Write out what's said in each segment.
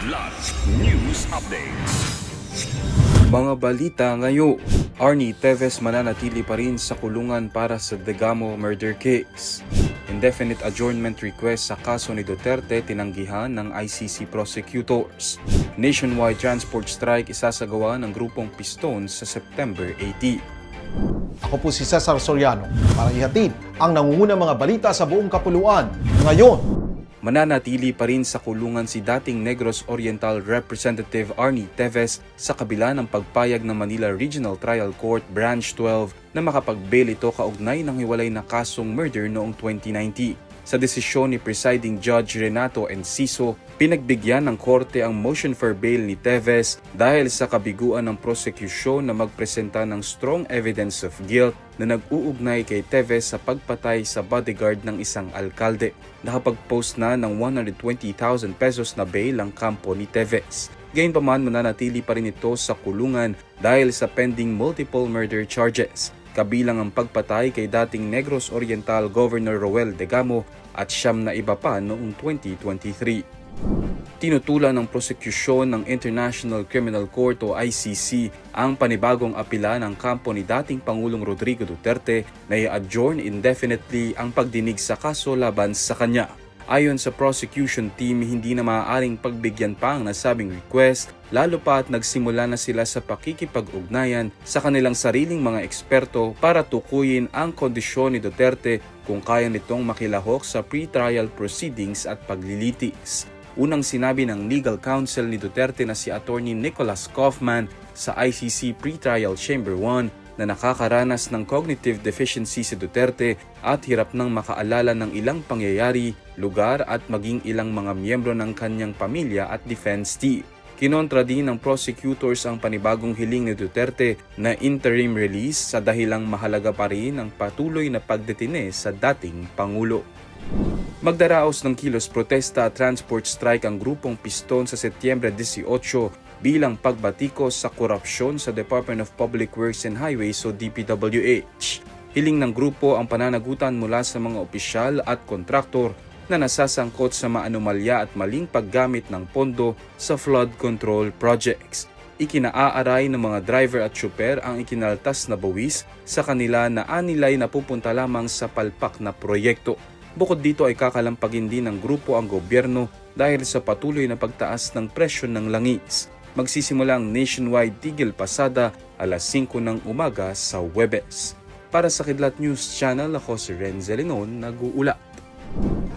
Kidlat News Updates. Mga balita ngayon, Arnie Teves mananatili pa rin sa kulungan para sa Degamo murder case. Indefinite adjournment request sa kaso ni Duterte tinanggihan ng ICC prosecutors. Nationwide transport strike isasagawa ng grupong Piston sa September 18. Ako po si Cesar Soriano para ihatid ang nangungunang mga balita sa buong kapuluan. Ngayon, mananatili pa rin sa kulungan si dating Negros Oriental Representative Arnie Teves sa kabila ng pagpayag ng Manila Regional Trial Court Branch 12 na makapag-bail ito kaugnay ng hiwalay na kasong murder noong 2019. Sa desisyon ni Presiding Judge Renato Enciso, pinagbigyan ng korte ang motion for bail ni Teves dahil sa kabiguan ng prosekusyon na magpresenta ng strong evidence of guilt na nag-uugnay kay Teves sa pagpatay sa bodyguard ng isang alkalde. Nakapag-post na ng 120,000 pesos na bail ang kampo ni Teves. Gayunpaman, mananatili pa rin ito sa kulungan dahil sa pending multiple murder charges, kabilang ang pagpatay kay dating Negros Oriental Governor Roel Degamo at siyam na iba pa noong 2023. Tinutulan ng prosekusyon ng International Criminal Court o ICC ang panibagong apela ng kampo ni dating Pangulong Rodrigo Duterte na i-adjourn indefinitely ang pagdinig sa kaso laban sa kanya. Ayon sa prosecution team, hindi na maaaring pagbigyan pa ang nasabing request, lalo pa at nagsimula na sila sa pakikipag-ugnayan sa kanilang sariling mga eksperto para tukuyin ang kondisyon ni Duterte kung kaya nitong makilahok sa pre-trial proceedings at paglilitis. Unang sinabi ng legal counsel ni Duterte na si Attorney Nicholas Kaufman sa ICC Pre-Trial Chamber 1 na nakakaranas ng cognitive deficiency si Duterte at hirap nang makaalala ng ilang pangyayari, lugar at maging ilang mga miyembro ng kanyang pamilya at defense team. Kinontra din ng prosecutors ang panibagong hiling ni Duterte na interim release sa dahilang mahalaga pa rin ang patuloy na pagdetine sa dating Pangulo. Magdaraos ng kilos protesta at transport strike ang grupong Piston sa Setyembre 18 bilang pagbatikos sa korupsyon sa Department of Public Works and Highways o DPWH. Hiling ng grupo ang pananagutan mula sa mga opisyal at kontraktor na nasasangkot sa maanomalya at maling paggamit ng pondo sa flood control projects. Ikinaaray ng mga driver at syuper ang ikinaltas na buwis sa kanila na anilay na pupunta lamang sa palpak na proyekto. Bukod dito ay kakalampagin din ng grupo ang gobyerno dahil sa patuloy na pagtaas ng presyo ng langis. Magsisimula ang nationwide tigil pasada alas 5 ng umaga sa Huwebes. Para sa Kidlat News Channel, ako si Renzel Linon, nag-uulat.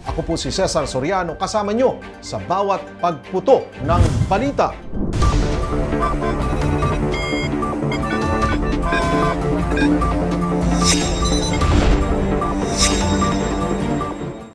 ako po si Cesar Soriano kasama nyo sa bawat pagputo ng balita.